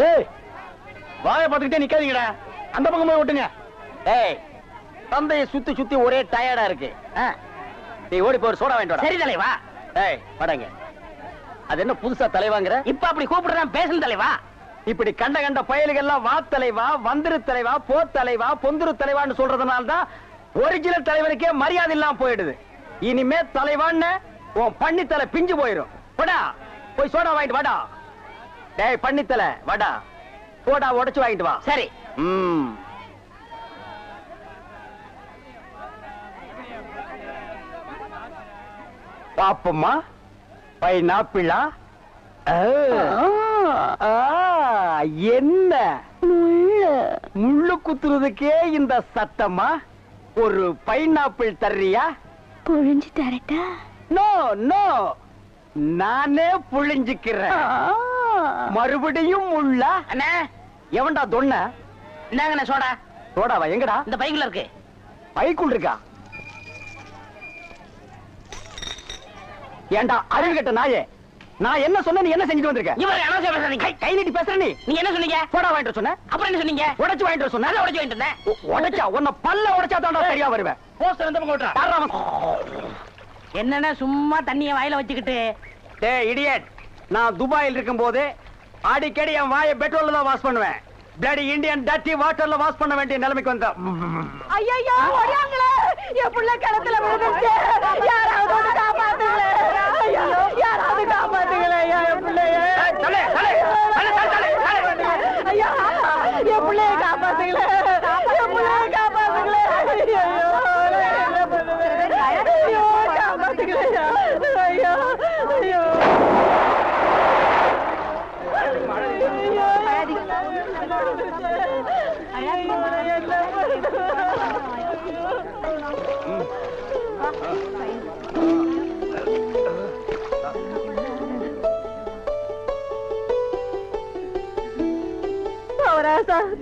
ஏய் வாயை பார்த்துக்கிட்டே நிக்காதீங்கடா, அந்த பக்கம் போய் ஓட்டுங்க. ஏய் தந்தையை சுத்தி சுத்தி ஒரே டயர்டா இருக்கு. நீ ஓடி போய் சோடா வாங்கிட்டு வா. சரி தலைவா. ஏய் வாடங்க. அது என்ன புதுசா தலைவாங்கற? இப்ப அப்படி கூப்பிடுறான் பேசணும் தலைவா. இப்படி கண்ட கண்ட பயலுகள்லாம் வா தலைவா, வந்திரு தலைவா, போ தலைவா, பொந்துரு தலைவான்னு சொல்றதுனால தான் ஒரிஜினல் தலைவனுக்கே மரியாதை இல்லாம போயிடுது. இனிமே தலைவான்னு உன் பண்ணி தலை பிஞ்சு போயிடும். வாடா போய் சோடா வாங்கிட்டு வாடா. டேய் பண்ணி தலை வாடா, சோடா உடைச்சு வாங்கிட்டு வா. சரி. பாப்பம்மா பைனாப்பிளா? என்ன முள்ளு குத்துறதுக்கே இந்த சத்தமா? ஒரு பைனாப்பிள் தர்றியா? புழிஞ்சு தரட்டா? நோ நோ, நானே புழிஞ்சுக்கிறேன். மறுபடியும் முள்ள? அண்ணா எவன்டா தொன்ன? இந்தாங்கண்ணா சோடா. சோடாவா? எங்கடா? இந்த பைக்குள்ள இருக்கு. பைக்குள் இருக்கா? ஏண்டா அறிவு கட்ட நாயே, நான் என்ன சொன்ன நீ என்ன செஞ்சுட்டு வந்திருக்க? இவர் அனாவசியம் பேசுறீங்க. கை நீட்டி பேசுற நீ. நீங்க என்ன சொன்னீங்க? சோடா வாங்கிட்டு சொன்ன. அப்புறம் என்ன சொன்னீங்க? உடைச்சு வாங்கிட்டு சொன்ன. உடைச்சு வாங்கிட்டு வந்தேன். உடைச்சா உன்னை பல்ல உடைச்சா தான்டா சரியா வருவேன். போஸ்டர் இந்த பக்கம் ஓட்டுறா. என்னன்னா சும்மா தண்ணிய வாயில வச்சுக்கிட்டு. டேய் இடியட், நான் துபாயில் இருக்கும் போது அடிக்கடி என் வாயை பெட்ரோல்ல தான் வாஷ் பண்ணுவேன். பிளடி இந்தியன் டர்ட்டி வாட்டர்ல வாஷ் பண்ண வேண்டிய நிலைமைக்கு வந்தா. ஐயோ ஓடியாங்களே, என் புள்ள கிணத்துல விழுந்துச்சு. யாராவது வந்து காப்பாத்துங்களே. ஐயோ யாராவது காப்பாத்துங்களே. என் பிள்ளைய ஐயா, என் பிள்ளைய காப்பாத்துங்களே. என் பிள்ளைய காப்பாத்துங்களே. ஐயோ காப்பாத்துங்களே. ஐயோ ஐயோ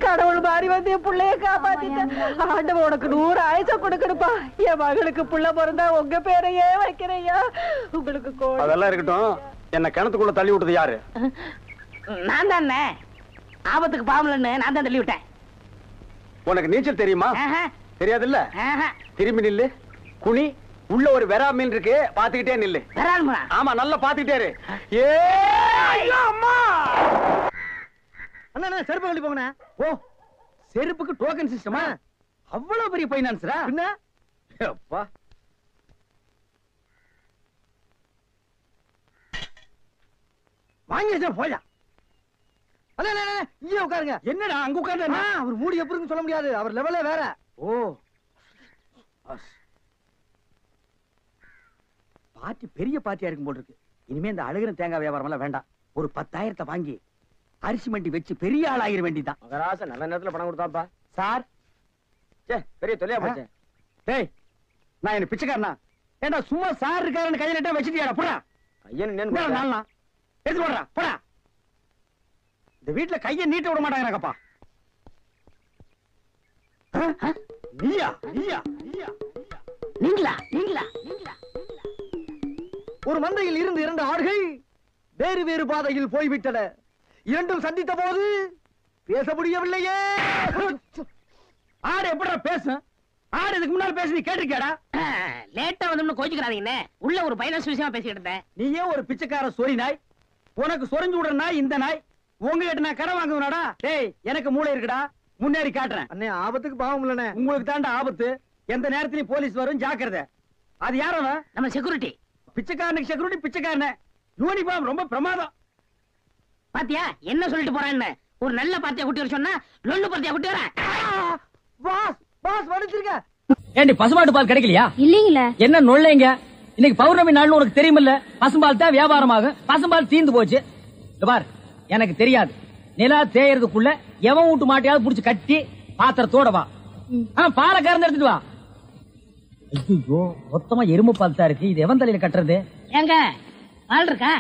கடவுள் மாறி வந்து என் பிள்ளைய காப்பாத்திட்டேன். ஆண்டவன் உனக்கு 100 ஆயுசம் கொடுக்கணுப்பா. என் மகளுக்கு புள்ள பிறந்தா உங்க பேரையே வைக்கிறையா. உங்களுக்கு அதெல்லாம் இருக்கட்டும், என்ன கிணத்துக்குள்ள தள்ளி விட்டது யாரு? நான் தானே. ஆபத்துக்கு பாவலன்னு நான் தான் தள்ளி விட்டேன். உனக்கு நீச்சல் தெரியுமா? தெரியாதுல்ல? திரும்பி நில்லு, குனி. உள்ள ஒரு வெரா மீன் இருக்கு, பாத்துக்கிட்டே நில்லு. ஆமா நல்லா பாத்துக்கிட்டே இரு. அண்ணா செருப்பு கழட்டி போங்கண்ணா. ஓ செருப்புக்கு டோக்கன் சிஸ்டமா? அவ்வளவு பெரிய பைனான்ஸ்ரா? என்ன அப்பா வாங்கி வச்சா போயா. இங்கே உட்காருங்க. என்னடா அங்க உட்கார்ந்து? அவர் மூடி எப்படின்னு சொல்ல முடியாது, அவர் லெவலே வேற. ஓ பார்ட்டி பெரிய பார்ட்டியா இருக்கும் போல இருக்கு. இனிமே இந்த அழுகிற தேங்காய் வியாபாரம் எல்லாம் வேண்டாம். ஒரு 10,000 வாங்கி அரிசி மண்டி வச்சு பெரிய ஆள் ஆகிற வேண்டிதான். மகராச நல்ல நேரத்துல பணம் கொடுத்தாப்பா. சார் பெரிய தொலையா போச்சு. டேய் நான் என்ன பிச்சைக்காரனா? ஏண்டா சும்மா சார் இருக்காருன்னு கையில நட்டா வச்சிட்டியாடா? போடா ஐயன் நாளா எடுத்து போடுறா. போடா. இந்த வீட்டுல கையை நீட்ட விட மாட்டாங்கப்பா. நீயா நீயா நீயா நீங்களா நீங்களா நீங்களா? ஒரு மந்தையில் இருந்து 2 ஆடுகள் வேறு வேறு பாதையில் போய்விட்டன. இரண்டும் சந்தித்த போது பேச முடியவில்லையே. ஆடு எப்படா பேசும்? ஆடு இதுக்கு முன்னால பேசி நீ கேட்டிருக்கியாடா? லேட்டா வந்து கோச்சுக்கிறாதீங்கன்னு உள்ள ஒரு பைனான்ஸ் விஷயமா பேசிக்கிட்டு இருந்தேன். நீயே ஒரு பிச்சைக்கார சொறி நாய். உனக்கு சொரிஞ்சு விடுற நாய் இந்த நாய். உங்ககிட்ட நான் கடை வாங்குவேனாடா? டேய் எனக்கு மூளை இருக்குடா, முன்னேறி காட்டுறேன். அண்ணே ஆபத்துக்கு பாவம் இல்லனே. உங்களுக்கு தாண்டா ஆபத்து. எந்த நேரத்திலயும் போலீஸ் வரும், ஜாக்கிரதை. அது யாரோ? நம்ம செக்யூரிட்டி. பிச்சைக்காரனுக்கு செக்யூரிட்டி பிச்சைக்காரன. யூனிஃபார்ம் ரொம்ப பிரமாதம். பாத்தியா என்ன சொல்லிட்டு போறேன்னு? ஒரு நல்ல பார்ட்டியா கூட்டி வர சொன்னா லொல்லு பார்ட்டியா கூட்டி வரேன். பாஸ் பாஸ் வடிச்சிருக்க. ஏண்டி பசுமாட்டு பால் கிடைக்கலையா? இல்லீங்களே. என்ன நொல்லைங்க? இன்னைக்கு பௌர்ணமி நாள்னு உனக்கு தெரியுமில்ல? பசும்பால் தான் வியாபாரமாகும். பசும்பால் தீந்து போச்சு. பார் எனக்கு தெரியாது. நிலா தேயறதுக்குள்ள எவன் வீட்டு மாட்டையாவது புடிச்சு கட்டி பாத்திரத்தோட வா. பாலை கறந்து எடுத்துட்டு வா. ஐயோ மொத்தமா எருமை பால் தான் இருக்கு. இது எவன் தலையில கட்டுறது? ஏங்க பால் இருக்கா?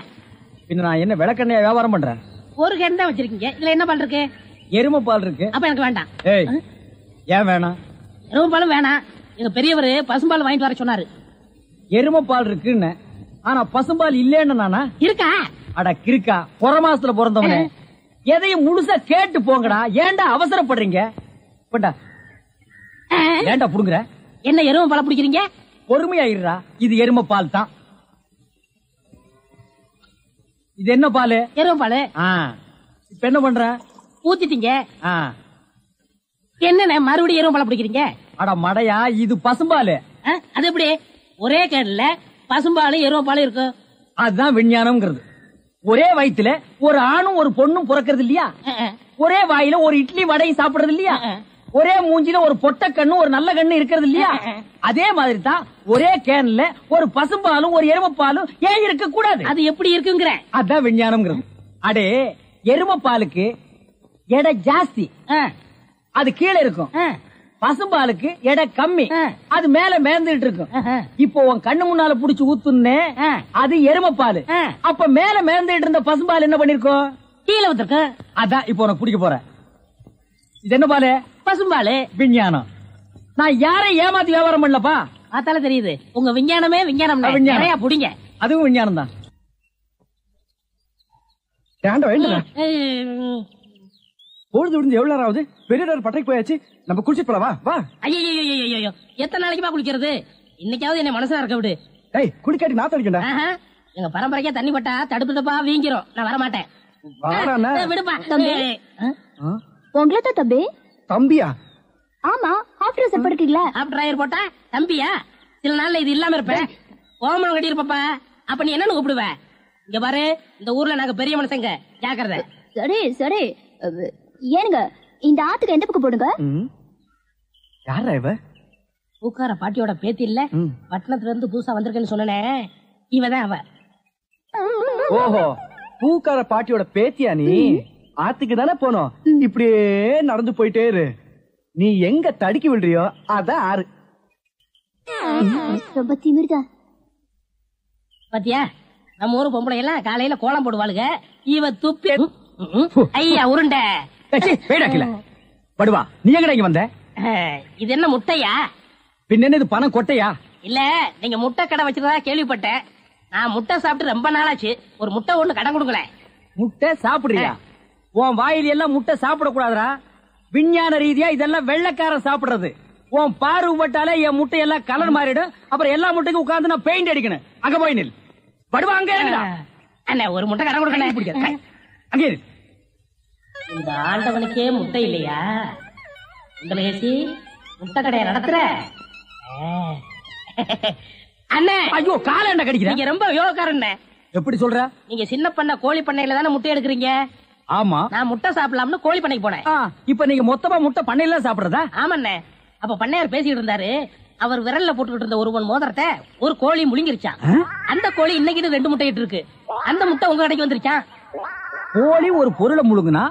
பின்ன நான் என்ன விளக்கெண்ணையா வியாபாரம் பண்றேன்? ஒரு கேன் தான் வச்சிருக்கீங்க. இதுல என்ன பால் இருக்கு? எருமை பால் இருக்கு. அப்ப எனக்கு வேண்டாம். ஏய் ஏன் வேணாம்? எருமை பாலும் வேணாம். எங்க பெரியவர் பசும்பால் வாங்கிட்டு வர சொன்னாரு. எருமை பால் இருக்குன்னு, ஆனா பசும்பால் இல்லன்னு நானா? இருக்கா? அட கிறுக்கா, புற மாசத்துல பிறந்தவனே. எதையும் முழுசா கேட்டு போங்கடா. ஏன்டா அவசரப்படுறீங்க? போண்டா. ஏன்டா புடுங்குற? என்ன எருமை பாலை பிடிக்கிறீங்க? பொறுமையா இருடா. இது எருமை பால் தான். இது என்ன பால்? எருமை பால். இப்ப என்ன பண்ற? ஊத்திட்டீங்க. என்னண்ணே மறுபடியும் எருமை பாலை பிடிக்கிறீங்க? அட மடையா, இது பசும்பால். அது எப்படி ஒரே கேடல பசும்பாலும் எருமை பாலும் இருக்கும்? அதுதான் விஞ்ஞானம்ங்கிறது. ஒரே வயித்துல ஒரு ஆணும் ஒரு பொண்ணும் பிறக்கிறது இல்லையா? ஒரே வாயில ஒரு இட்லி வடையும் சாப்பிடுறது இல்லையா? ஒரே மூஞ்சில ஒரு பொட்ட கண்ணு ஒரு நல்ல கண்ணு இருக்கிறது இல்லையா? அதே மாதிரி தான் ஒரே கேன்ல ஒரு பசும்பாலும் ஒரு எருமைப்பாலும் ஏன் இருக்க கூடாது? அது எப்படி இருக்குங்கிற? அதான் விஞ்ஞானம்ங்கிறது. அடே, எருமைப்பாலுக்கு எடை ஜாஸ்தி, அது கீழே இருக்கும். பசும்பாலுக்கு எடை கம்மி, அது மேல மேந்துட்டு இருக்கும். இப்போ உன் கண்ணு முன்னால புடிச்சு ஊத்துனே, அது எருமைப்பால். அப்ப மேல மேந்துட்டு இருந்த பசும்பால் என்ன பண்ணிருக்கோம்? கீழே வந்துருக்கு. அதான் இப்போ உனக்கு பிடிக்க போற. இது என்ன பாலு? பசும்பாலு. விஞ்ஞானம். நான் யாரையும் ஏமாத்தி வியாபாரம் பண்ணலப்பா. அதால தெரியுது உங்க விஞ்ஞானமே விஞ்ஞானம். நிறைய புடிங்க. அதுவும் விஞ்ஞானம் தான். பொழுது விடுந்து எவ்வளவு நேரம் ஆகுது? பெரிய பட்டைக்கு போயாச்சு. நம்ம குளிச்சுட்டு போலாம். வா வா. ஐயோ, எத்தனை நாளைக்குமா குளிக்கிறது? இன்னைக்காவது என்ன மனசா இருக்க விடு. ஏய், குடிக்காட்டி நான் தடிக்கண்டா. எங்க பரம்பரைக்கா தண்ணி பட்டா தடுப்பு தப்பா வீங்கிரும். நான் வர மாட்டேன். விடுப்பா. உங்களை தான் தம்பி. தம்பியா? ஆமா, ஹாஃப் ட்ரெஸ் போட்டுக்கீங்களா? ஹாஃப் டிரைவர் போட்டா தம்பியா? சில நாள்ல இது இல்லாம இருப்பேன். ஓமனம் கட்டி இருப்பப்பா. அப்ப நீ என்னன்னு கூப்பிடுவ? இங்க பாரு, இந்த ஊர்ல நாங்க பெரிய மனுஷங்க, ஜாக்கிரதை. சரி சரி. ஏனுங்க, இந்த ஆத்துக்கு எந்த பக்கம் போடுங்க? யாரா இவ? பூக்கார பாட்டியோட பேத்தி இல்ல, பட்டணத்துல இருந்து புதுசா வந்திருக்கேன்னு சொன்னே, இவதான் அவ. ஓஹோ, பூக்கார பாட்டியோட பேத்தியா நீ? ஆத்துக்கு தானே போனோம். இப்படியே நடந்து போயிட்டே இரு. நீ எங்க தடுக்கி விடுறியோ அதான் ஆறு. ரொம்ப திமிர்தா. பாத்தியா, நம்ம ஊரு பொம்பளை எல்லாம் காலையில கோலம் போடுவாளுங்க. இவ துப்பி ஐயா உருண்ட. படுவா, நீ எங்கடா இங்க வந்த? இது என்ன முட்டையா? பின்ன இது பணம் கொட்டையா? இல்ல, நீங்க முட்டை கடை வச்சிருந்தா கேள்விப்பட்டேன். நான் முட்டை சாப்பிட்டு ரொம்ப நாளாச்சு. ஒரு முட்டை ஒண்ணு கடன் கொடுங்களேன். முட்டை சாப்பிடுறியா? உன் வாயில எல்லாம் முட்டை சாப்பிட கூடாதுரா. விஞ்ஞான ரீதியா இதெல்லாம் வெள்ளைக்காரன் சாப்பிடுறது. உன் பார்வை பட்டாலே என் முட்டை எல்லாம் கலர் மாறிடும். அப்புறம் எல்லா முட்டைக்கும் உட்கார்ந்து நான் பெயிண்ட் அடிக்கணும். அங்க போய் நில். படுவா, அங்க அண்ணா ஒரு முட்டை கடன் கொடுக்கணும். அங்கே இந்த ஆண்டவனுக்கே முட்டை இல்லையா? உங்களை ஏசி முட்டை கடையை நடத்துற அண்ணே. ஐயோ, கால என்ன கடிக்கிற? நீங்க ரொம்ப யோகக்காரன். எப்படி சொல்ற? நீங்க சின்ன பண்ண கோழி பண்ணையில தானே முட்டை எடுக்கிறீங்க? ஆமா. நான் முட்டை சாப்பிடலாம்னு கோழி பண்ணைக்கு போனேன். இப்ப நீங்க மொத்தமா முட்டை பண்ணையில சாப்பிடுறதா? ஆமாண்ணே. அப்ப பண்ணையார் பேசிட்டு இருந்தாரு. அவர் விரல்ல போட்டுக்கிட்டு இருந்த ஒருவன் மோதிரத்தை ஒரு கோழி முழுங்கிருச்சான். அந்த கோழி இன்னைக்கு 2 முட்டை இட்டு இருக்கு. அந்த முட்டை உங்க கடைக்கு வந்துருச்சான். கோழி ஒரு பொருளை முழுங்குனா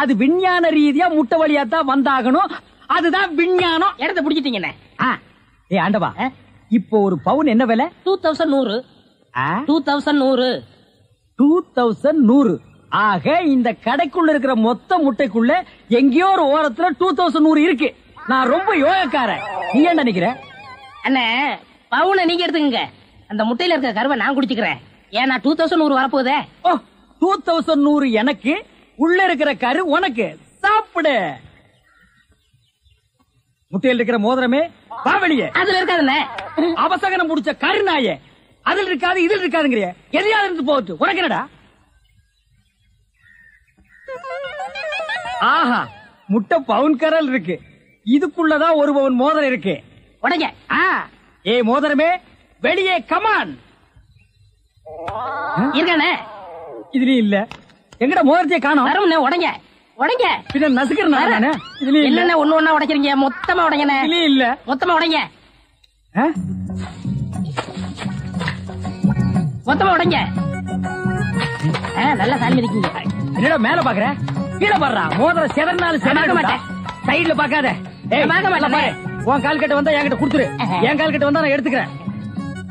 அது விஞ்ஞான ரீதியா முட்டை வழியா தான் வந்தாகணும். அதுதான் விஞ்ஞானம். இடத்த பிடிச்சிட்டீங்கண்ணே. ஏ ஆண்டவா, இப்போ ஒரு பவுன் என்ன விலை? 2100. 2100. ஆக இந்த கடைக்குள்ள இருக்கிற மொத்த முட்டைக்குள்ள எங்கேயோ ஒரு ஓரத்துல 2100 இருக்கு. நான் ரொம்ப யோகக்காரன். நீ என்ன நினைக்கிற? அண்ணே, பவுனை நீங்க எடுத்துக்கங்க. அந்த முட்டையில இருக்க கருவை நான் குடிச்சுக்கிறேன். ஏன்னா 2100 வரப்போகுதே. 2100 எனக்கு, உள்ள இருக்கிற கரு உனக்கு. சாப்பிடு. முட்டையில் இருக்கிற மோதிரமே வா வெளியே. அதுல இருக்காதுண்ணே. அவசகனம் முடிச்ச கருநாயே, அதில் இருக்காது இதில் இருக்காதுங்கிறிய. எதையாவது இருந்து போச்சு. உனக்கு என்னடா? ஆஹா, முட்டை பவுன் கரல் இருக்கு. இதுக்குள்ளதான் ஒரு பவுன் மோதிரம் இருக்கு. உடைங்க. ஏ மோதிரமே, வெளியே கமான். இருக்கானே? இதுலயும் இல்ல. எங்கட மோதிரத்தையே காணோம். வரும்ண்ணே. உடைங்க உடைங்க. பின்ன நசுக்கிறேன். இதுலயும் இல்ல. ஒண்ணு ஒண்ணா உடைக்கிறீங்க. மொத்தமா உடைங்கண்ணே. இதுலயும் இல்ல. மொத்தமா உடைங்க. மொத்தமா உடைங்க. நல்லா சாமி இருக்கீங்க. என்னடா மேல பாக்குற? கீழே பாடுறா. மோதிரம் செதறினாலும் செதற மாட்டேன். சைடுல பாக்காத. உன் கால் கட்ட வந்தா என்கிட்ட குடுத்துரு. என் கால் கட்ட வந்தா நான் எடுத்துக்கிறேன்.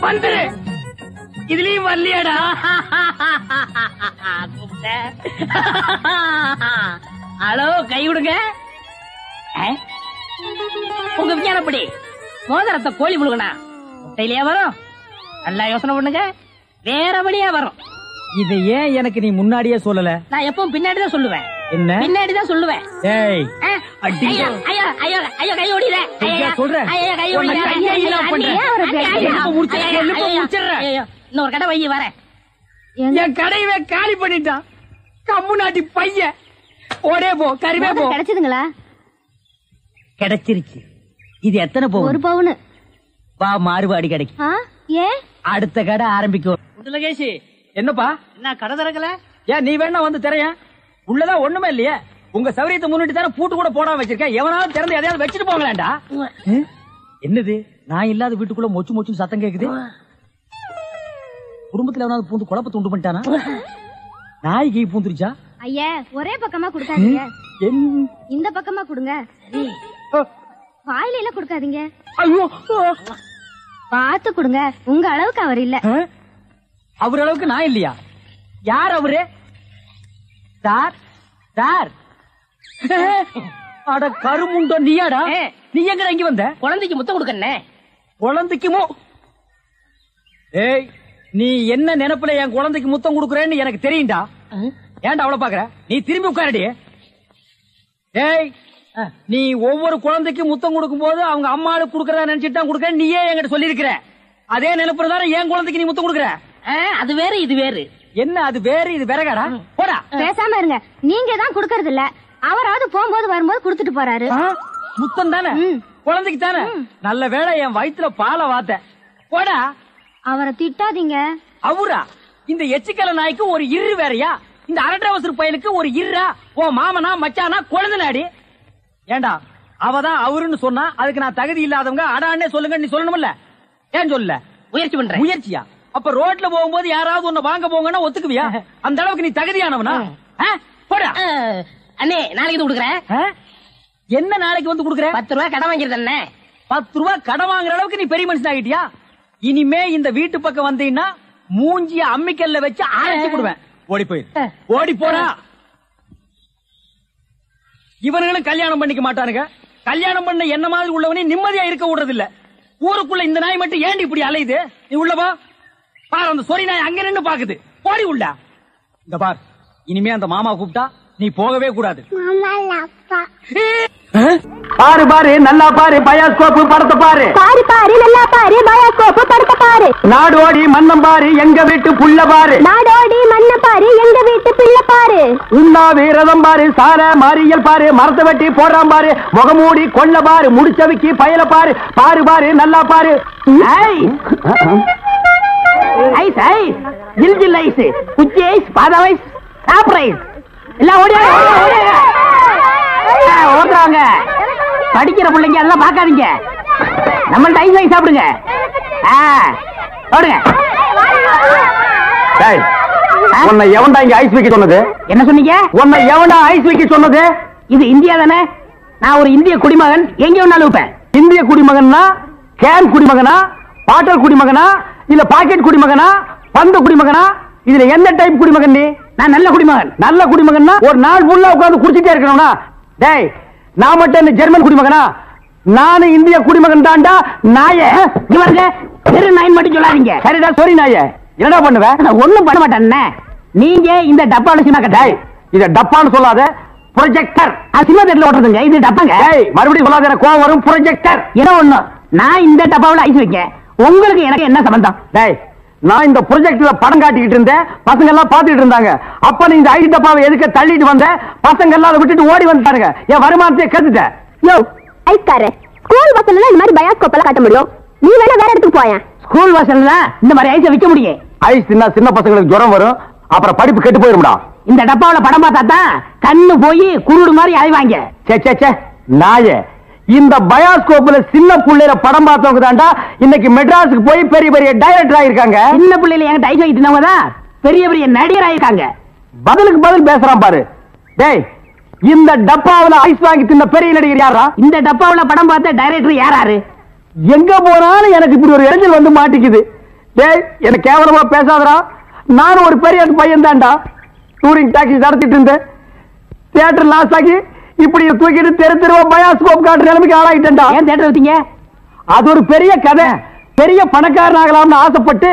வந்துரு. இதுலயும் வரலையாடா? ஹலோ, கை விடுங்க. உங்க விஞ்ஞானப்படி மோதிரத்தை கோழி முழுகனா முட்டையிலேயே வரும். நல்லா யோசனை பண்ணுங்க. வேற வழியா வரும். இதை ஏன் எனக்கு நீ முன்னாடியே சொல்லல? நான் எப்பவும் பின்னாடிதான் சொல்லுவேன். என்ன பின்னாடிதான் சொல்லுவேன். டேய் ஐயா ஐயா ஐயா ஐயா கை ஓடிற. ஐயா சொல்றேன். ஐயா கை ஓடிற. இன்னொரு கடை வைய வரேன். என் கடையவே காலி பண்ணிட்டான். கம்முனாட்டி பையன். ஓடே போ, கறிவே போ. கிடைச்சதுங்களா? கிடைச்சிருச்சு. இது எத்தனை ஒரு போகும்? பவுன். வா மாறுபாடி கடைக்கு. ஏன் அடுத்த கடை ஆரம்பிக்கும். முத்துலகேஷி என்னப்பா என்ன கடை திறக்கல? ஏன் நீ வேணா வந்து திரையன். உள்ளதான் ஒண்ணுமே இல்லையே. உங்க சௌரியத்தை முன்னிட்டு தானே பூட்டு கூட போடாம வச்சிருக்கேன். எவனாவது திறந்து எதையாவது வச்சுட்டு போங்களேன்டா. என்னது நான் இல்லாத வீட்டுக்குள்ள மொச்சு மொச்சு சத்தம் கேக்குது. குடும்பத்துல எவனாவது பூந்து குழப்பத்தை உண்டு பண்ணிட்டானா? நாய்க்கு பூந்துருச்சா? ஐயா ஒரே பக்கமா கொடுக்காதீங்க. என்- இந்த பக்கமா கொடுங்க. வாயில எல்லாம் கொடுக்காதீங்க. ஐயோ பார்த்து கொடுங்க. உங்க அளவுக்கு அவர் இல்ல. அவர் அளவுக்கு நான் இல்லையா? யார் அவரு? சார் சார் அட கருமுண்டோ நீயாடா? நீ எங்கடா இங்க வந்த? குழந்தைக்கு முத்தம் கொடுக்கண்ணே. குழந்தைக்குமோ? ஏய் நீ என்ன நினைப்புல என் குழந்தைக்கு முத்தம் கொடுக்கறேன்னு எனக்கு தெரியும்டா. ஏன்டா அவளை பாக்குற? நீ திரும்பி உட்காரடி. ஏய் நீ ஒவ்வொரு குழந்தைக்கு முத்தம் கொடுக்கும் போது அவங்க அம்மாளுக்கு கொடுக்கறதா நினைச்சிட்டு தான் கொடுக்கற. நீயே என்கிட்ட சொல்லி இருக்கிற. அதே நினைப்புல தானே என் குழந்தைக்கு நீ முத்தம் கொடுக்கற. அது வேறு இது வேறு. என்ன அது வேறு இது விறகாடா? போடா. பேசாம இருங்க. நீங்க தான் கொடுக்கறது இல்ல. அவராவது போகும்போது வரும்போது கொடுத்துட்டு போறாரு. முத்தம் தானே குழந்தைக்கு தானே. நல்ல வேளை என் வயிற்றுல பாலை வாத்த. போடா. அவரை திட்டாதீங்க. அவரா? இந்த எச்சிக்கல நாய்க்கு ஒரு இரு வேறையா? இந்த அரட்டவசர் பையனுக்கு ஒரு இருரா? ஓ மாமனா மச்சானா குழந்தை. ஏண்டா அவதான் அவருன்னு சொன்னா அதுக்கு நான் தகுதி இல்லாதவங்க அடான்னே சொல்லுங்க நீ சொல்லணும்ல. ஏன் சொல்ல? முயற்சி பண்றேன். முயற்சியா? அப்ப ரோட்ல போகும்போது யாராவது உன்னை வாங்க போங்கன்னா ஒத்துக்குவியா? அந்த அளவுக்கு நீ தகுதியானவனா? போடா. அண்ணே நாளைக்கு கொடுக்குறேன். என்ன நாளைக்கு வந்து கொடுக்குற? 10 ரூபாய் கடன் வாங்கிருந்தே. 10 ரூபாய் கடன் வாங்குற அளவுக்கு நீ பெரிய மனுஷன் ஆகிட்டியா? இனிமே இந்த வீட்டு பக்கம் வந்தீங்கன்னா மூஞ்சிய அம்மிக்கல்ல வச்சு அரைச்சு விடுவேன். ஓடி போயிரு. ஓடி போறா. இவனுங்களும் கல்யாணம் பண்ணிக்க மாட்டானுங்க. கல்யாணம் பண்ண என்ன மாதிரி உள்ளவனே நிம்மதியா இருக்க விடுறது இல்ல. ஊருக்குள்ள இந்த நாய் மட்டும் ஏண்டி இப்படி அலையுது? நீ உள்ளவா பாரு. அந்த சொறி நாய் அங்க நின்னு பாக்குது. போடி உள்ள. இந்த பார் இனிமே அந்த மாமா கூப்பிட்டா நீ போகவே கூடாது. பாரு பாரு நல்லா பாரு பயாஸ்கோப்பு படத்தை பாரு. பாரு பாரு நல்லா பாரு பயாஸ்கோப்பு படத்தை பாரு. நாடோடி மன்னம் பாரு எங்க வீட்டு புள்ள பாரு. நாடோடி மண்ண பாரு எங்க வீட்டு பிள்ளை பாரு. உண்ணாவி ரதம் பாரு சார மாரியல் பாரு மரத்தை வெட்டி போடுறான் பாரு முகமூடி கொள்ள பாரு முடிச்சவிக்கி பயல பாரு. பாரு பாரு நல்லா பாரு. ஐஸ் ஐஸ் ஜில் ஜில் ஐஸ் குச்சி ஐஸ் பாதாம் ஐஸ் சாப்பிட்ற ஐஸ் எல்லாம் ஓடுறாங்க. படிக்கிற பிள்ளைங்க அதெல்லாம் பாக்காதீங்க. நம்மள்ட்ட ஐஸ் வாங்கி சாப்பிடுங்க. ஓடுங்க. உன்னை எவன்டா இங்க ஐஸ் வைக்க சொன்னது? என்ன சொன்னீங்க? உன்னை எவன்டா ஐஸ் வைக்க சொன்னது? இது இந்தியா தானே? நான் ஒரு இந்திய குடிமகன். எங்க வேணாலும் வைப்பேன். இந்திய குடிமகன்னா கேன் குடிமகனா பாட்டல் குடிமகனா இல்ல பாக்கெட் குடிமகனா பந்த குடிமகனா? இதுல எந்த டைப் குடிமகன் நீ? நான் நல்ல குடிமகன். நல்ல குடிமகன்னா ஒரு நாள் ஃபுல்லா உட்கார்ந்து குடிச்சிட்டே இருக்கணும்னா? டேய் நான் மட்டும் என்ன ஜெர்மன் குடிமகனா? நானும் இந்திய குடிமகன் தான்டா. நாயே இவருங்க தெரு நாய் மட்டும் சொல்லாதீங்க. சரிடா சாரி நாயே. என்னடா பண்ணுவேன்? ஒண்ணும் பண்ண மாட்டேன். நீங்க இந்த டப்பால சினிமா கட்டாய். இத டப்பான்னு சொல்லாத ப்ரொஜெக்டர். சினிமா தேட்டர்ல ஓட்டுறதுங்க. இது டப்பாங்க. மறுபடியும் சொல்லாத எனக்கு கோவம் வரும். ப்ரொஜெக்டர் ஏதோ ஒண்ணு. நான் இந்த டப்பாவில் ஐஸ் வைக்க உங்களுக்கு எனக்கு என்ன சம்பந்தம்? டேய் நான் இந்த ப்ரொஜெக்ட்ல படம் காட்டிக்கிட்டு இருந்தேன். பசங்க எல்லாம் பாத்துட்டு இருந்தாங்க. அப்ப நீ இந்த ஐஸ் டப்பாவை எதுக்கு தள்ளிட்டு வந்த? பசங்க எல்லாம் அதை விட்டுட்டு ஓடி வந்துட்டாருங்க. என் வருமானத்தை கத்துட்ட. யோ ஐஸ்காரே ஸ்கூல் பஸ்ல இந்த மாதிரி பயாஸ்கோப் எல்லாம் காட்ட முடியும். நீ வேணா வேற இடத்துக்கு போயா. ஸ்கூல் வாசல்ல இந்த மாதிரி ஐஸ் விக்க முடியும். ஐஸ் தின்னா சின்ன பசங்களுக்கு ஜுரம் வரும். அப்புறம் படிப்பு கெட்டு போயிரும்டா. இந்த டப்பாவில படம் பார்த்தா தான் கண்ணு போய் குருடு மாதிரி அழிவாங்க. சே சே சே நாயே. இந்த பயாஸ்கோப்ல சின்ன புள்ளையில படம் பார்த்தவங்க தாண்டா இன்னைக்கு மெட்ராஸுக்கு போய் பெரிய பெரிய டைரக்டர் ஆயிருக்காங்க. சின்ன புள்ளையில என்கிட்ட ஐஸ் வைக்கிட்டவங்க தான் பெரிய பெரிய நடிகர் ஆயிருக்காங்க. பதிலுக்கு பதில் பேசுறான் பாரு. டேய் இந்த டப்பாவில ஐஸ் வாங்கி தின்ன பெரிய நடிகர் யாரா? இந்த டப்பாவில படம் பார்த்த டைரக்டர் யாராரு? எங்க போனாலும் எனக்கு இப்படி ஒரு இடைஞ்சல் வந்து மாட்டிக்குது. டேய் எனக்கு கேவலமா பேசாதடா. நானும் ஒரு பெரிய பையன் தான்டா. டூரிங் டாக்ஸி நடத்திட்டு இருந்தேன். தியேட்டர் லாஸ் ஆகி இப்படி தூக்கிட்டு தெரு தெருவா பயாஸ்கோப் காட்டுற நிலைமைக்கு ஆளாயிட்டேன்டா. ஏன் தியேட்டர் வச்சீங்க? அது ஒரு பெரிய கதை. பெரிய பணக்காரன் ஆகலாம்னு ஆசைப்பட்டு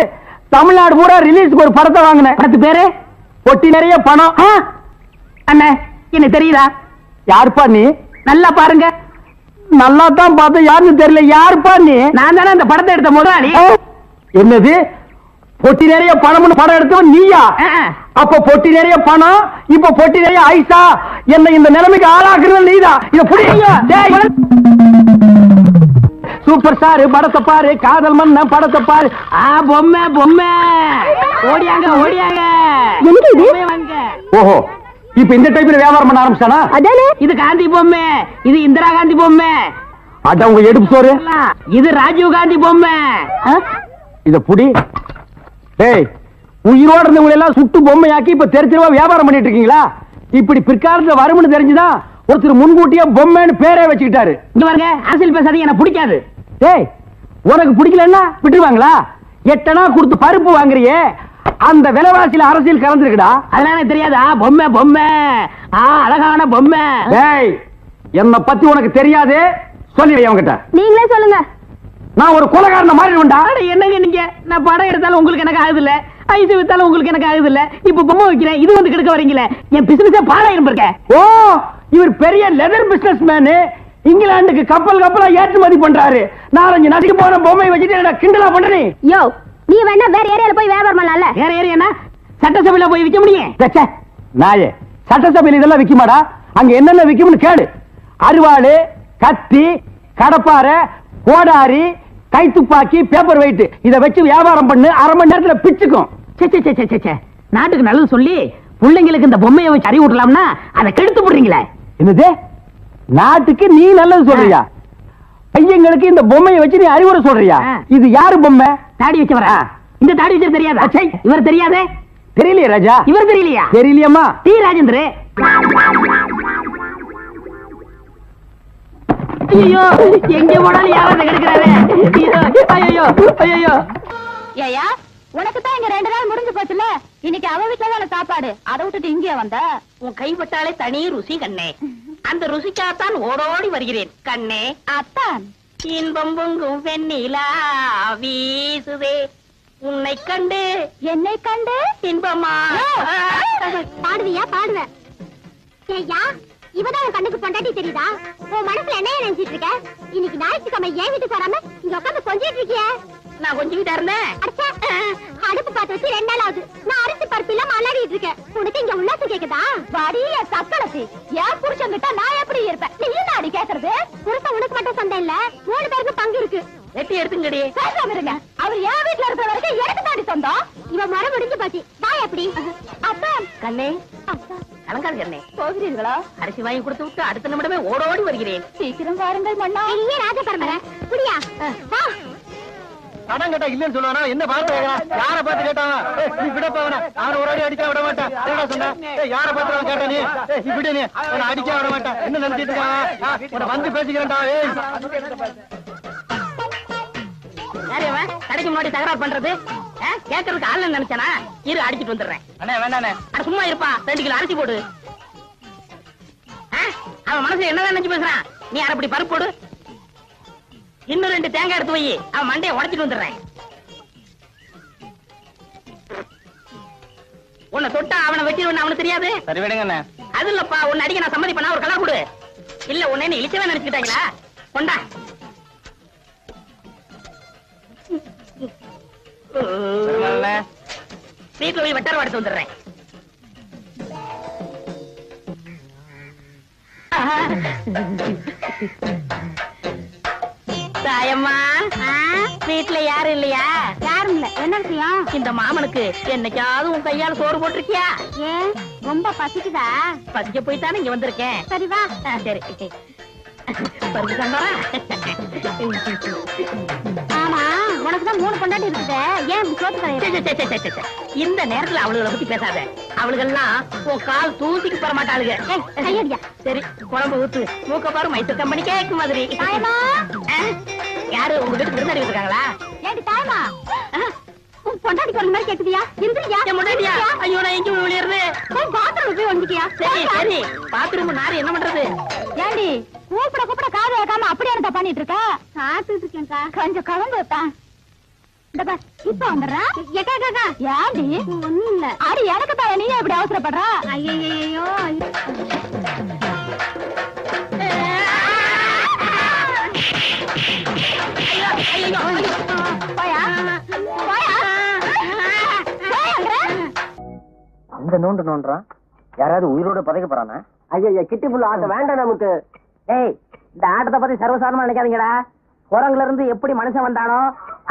தமிழ்நாடு பூரா ரிலீஸ்க்கு ஒரு படத்தை வாங்கினேன். படத்து பேரு பொட்டி நிறைய பணம். அண்ணே என்ன தெரியுதா? யாருப்பா நீ? நல்லா பாருங்க. நல்லா தான் பார்த்தா யாருன்னு தெரியல. யாருப்பா நீ? நான் தானே அந்த படத்தை எடுத்த முதலாளி. என்னது பொட்டி நிறைய பணம்னு படம் எடுத்தவன் நீயா? அப்ப பொட்டி நிறைய பணம், இப்ப பொட்டி நிறைய ஐசா. என்ன இந்த நிலைமைக்கு ஆளாக்குறது நீதான். இத புடிங்க. சூப்பர் ஸ்டார் படத்தை பாரு, காதல் மன்ன படத்தை பாரு. பொம்மை பொம்மை ஓடியாங்க ஓடியாங்க. ஓஹோ, இப்ப இந்த டைப்ல வியாபாரம் பண்ண ஆரம்பிச்சானா? இது காந்தி பொம்மை, இது இந்திரா காந்தி பொம்மை. அட உங்க எடுப்பு சோறு. இது ராஜீவ் காந்தி பொம்மை. இத புடி. டேய், உயிரோட இருந்தவங்க எல்லாம் சுட்டு பொம்மையாக்கி இப்ப தெருவா வியாபாரம் பண்ணிட்டு இருக்கீங்களா? இப்படி பிற்காலத்துல வரும்னு தெரிஞ்சுதான் ஒருத்தர் முன்கூட்டியே பொம்மைன்னு பேரே வச்சுக்கிட்டாரு. இங்க பாருங்க, அரசியல் பேசாதீங்க, எனக்கு பிடிக்காது. டேய், உனக்கு பிடிக்கலன்னா விட்டுருவாங்களா? 8 அணா கொடுத்து பருப்பு வாங்குறியே, அந்த விலைவாசியில அரசியல் கலந்துருக்குடா. அதெல்லாம் எனக்கு தெரியாதா? பொம்மை பொம்மை, அழகான பொம்மை. டேய், என்ன பத்தி உனக்கு தெரியாது, சொல்லி அவங்கிட்ட. நீங்களே சொல்லுங்க. நான் ஒரு கொலைகாரன மாறிடுவேன்டா. என்னங்க நீங்க? நான் படம் எடுத்தாலும் உங்களுக்கு எனக்கு ஆகுது இல்ல, ஐஸ் வித்தாலும் உங்களுக்கு எனக்கு ஆகுது இல்ல, இப்ப பொம்மை வைக்கிறேன், இது வந்து கெடுக்க வரீங்களே, என் பிசினஸே பாழாயிரும் இருக்க. ஓ, இவர் பெரிய லெதர் பிசினஸ் மேனு, இங்கிலாந்துக்கு கப்பலா ஏற்றுமதி பண்றாரு. 4-5 நதிக்கு போன பொம்மை வச்சுட்டு கிண்டலா பண்ற நீ? யோ, நீ வேணா வேற ஏரியால போய் வியாபாரம் பண்ணலாம்ல. வேற ஏரியானா சட்டசபையில போய் விற்க முடியும்? நாயே, சட்டசபையில் இதெல்லாம் விக்குமாடா? அங்க என்னென்ன விக்கும்னு கேடு. அருவாளு, கத்தி, கடப்பாரை, கோடாரி, கைத்துப்பாக்கி, பேப்பர் வெயிட், இத வச்சு வியாபாரம் பண்ணு, அரை மணி நேரத்துல பிச்சுக்கும். நாட்டுக்கு நல்லது சொல்லி பிள்ளைங்களுக்கு இந்த பொம்மையை வச்சு அறிவு விடலாம்னா அதை கெடுத்து போடுறீங்களே. என்னது? நாட்டுக்கு நீ நல்லது சொல்றியா? பையங்களுக்கு இந்த பொம்மையை வச்சு நீ அறிவுரை சொல்றியா? இது யாரு பொம்மை? தாடி வச்சவரா? இந்த தாடி வச்சது தெரியாதா? இவர் தெரியாதே? தெரியலையே ராஜா. இவர் தெரியலையா? தெரியலையம்மா. டி ராஜேந்திர. ஐயோ, எங்க போனாலும் யாராவது கெடுக்கிறாரு. ஐயோ ஐயோ. ஏயா, உனக்கு தான் இங்க 2 நாள் முடிஞ்சு போச்சுல, இன்னைக்கு அவ வீட்டுல தான சாப்பாடு, அதை விட்டுட்டு இங்கே வந்த. உன் கைப்பட்டாலே தனி ருசி கண்ணே, அந்த ருசிக்காத்தான் ஓடோடி வருகிறேன் கண்ணே. அத்தான் இன்பம் பொங்கும் வெண்ணிலா வீசுதே, உன்னை கண்டு என்னை கண்டு இன்பமா. பாடுவியா? பாடுவேன். ஏய்யா, இவதான் உன் கண்ணுக்கு பொண்டாட்டி தெரியுதா? உன் மனசுல என்ன நினைச்சிட்டு இருக்க? இன்னைக்கு ஞாயிற்றுக்கிழமை ஏன் வீட்டுக்கு வராம இங்க உட்காந்து கொஞ்சிட்டு இருக்கிய? நான் கொஞ்சம் கிட்ட இருந்தேன். அடுப்பு பார்த்து வச்சு 2 நாள் ஆகுது. நான் அரிசி பருப்பு இல்லாம அலறிட்டு இருக்கேன். உனக்கு இங்க உல்லாசம் கேக்குதா? வடிய சக்கலசி, ஏன் புருஷன் கிட்ட நான் எப்படி இருப்பேன்? நீ என்ன அடி கேக்குறது? புருஷன் உனக்கு மட்டும் சொந்தம் இல்ல, 3 பேருக்கு பங்கு இருக்கு. வெட்டி எடுத்துங்கடி. பேசாம இருங்க. அவர் என் வீட்டுல இருக்கிற வரைக்கும் எனக்கு தாண்டி சொந்தம். இவன் மரம் முடிஞ்சு போச்சு. நான் எப்படி? அப்பா கண்ணே, அப்பா கலங்காது கண்ணே. போகிறீர்களா? அரிசி வாங்கி கொடுத்து விட்டு அடுத்த நிமிடமே ஓடோடி வருகிறேன். சீக்கிரம் வாருங்கள் மன்னா. பெரிய ராஜ பரம்பரை. புடியா? வா. படம் கேட்டா இல்லன்னு சொல்லுவானா? என்ன பார்த்து யார பார்த்து கேட்டான்? நீ விடப்பா அவனை. அவனை ஒரு அடி அடிச்சா விட மாட்டான். என்னடா சொன்ன? யார பார்த்து அவன் கேட்டா நீ? நீ விடு, நீ அவனை அடிச்சா விட மாட்டான். என்ன நினைச்சிட்டு இருக்கான்? உன்னை வந்து பேசிக்கிறேன்டா. யாரையவன் கடைக்கு முன்னாடி தகராறு பண்றது? கேட்கறதுக்கு ஆள் நினைச்சானா? இரு, அடிச்சிட்டு வந்துடுறேன். அண்ணே வேண்டாண்ணே. அட சும்மா இருப்பா, 2 கிலோ அரிசி போடு. அவன் மனசுல என்னதான் நினைச்சு பேசுறான்? நீ அரைப்படி பருப்பு போடு. இன்னும் 2 தேங்காய் எடுத்து வை, அவன் மண்டையை உடைச்சிட்டு வந்துடுறேன். உன்னை தொட்டா அவனை வெட்டிடுவேன்னு அவனுக்கு தெரியாது. சரி விடுங்க. அது இல்லப்பா, உன்னை அடிக்க நான் சம்மதி பண்ணா ஒரு கலா கொடு. இல்ல உன்னை இழிச்சவே நினைச்சுக்கிட்டாங்களா? கொண்டா. வீட்டுல போய் வெட்டார எடுத்து வந்துடுறேன். தாயம்மா, வீட்டுல யாரும் இல்லையா? யாரும் இல்ல. என்ன விஷயம்? இந்த மாமனுக்கு என்னைக்காவது உன் கையால சோறு போட்டிருக்கியா? ஏன், ரொம்ப பசிக்குதா? பசிக்க போய்த்தானே இங்க வந்திருக்கேன். சரி வா. சரி, பருப்பு சாம்பாரா? ஆமா, உனக்குதான் 3 பொண்டாட்டி இருக்குது, ஏன் சோத்து கரையா? இந்த நேரத்துல அவளுகளை பத்தி பேசாத. அவளுகெல்லாம் உன் கால் தூசிக்கு போற மாட்டாளுங்க. கையடியா. சரி, குழம்பு ஊத்து. மூக்க பாரு, மைசூர் கம்பெனி கேக்கு மாதிரி. யாரு உங்க வீட்டுக்கு விருந்தாடி இருக்காங்களா? ஏடி தாயமா, உன் பொண்டாட்டி குரல் மாதிரி கேக்குதியா? இந்திரியா? முன்னாடியா? ஐயோ, நான் எங்க விளையாடுறது? பாத்ரூம் போய் வந்துக்கியா? சரி சரி, பாத்ரூம் நாரு என்ன பண்றது? ஏண்டி கூப்பிட காது வைக்காம அப்படியே என்ன பண்ணிட்டு இருக்க? காத்துட்டு இருக்கேன்க்கா. கொஞ்சம் கலந்து வைப்பேன். இந்த பார், இப்ப வந்துடுறேன். ஏண்டி? ஒண்ணும் இல்ல. அடி எனக்கு தான், நீ எப்படி அவசரப்படுற? ஐயோ இந்த நோண்டு நோண்டுறான். யாராவது உயிரோட பதைக்க போறானா? ஐயா கிட்டி புள்ள ஆட்டம் வேண்டாம் நமக்கு. ஏய், இந்த ஆட்டத்தை பத்தி சர்வசாதாரணமா நினைக்காதீங்கடா. குரங்குல இருந்து எப்படி மனுஷன் வந்தானோ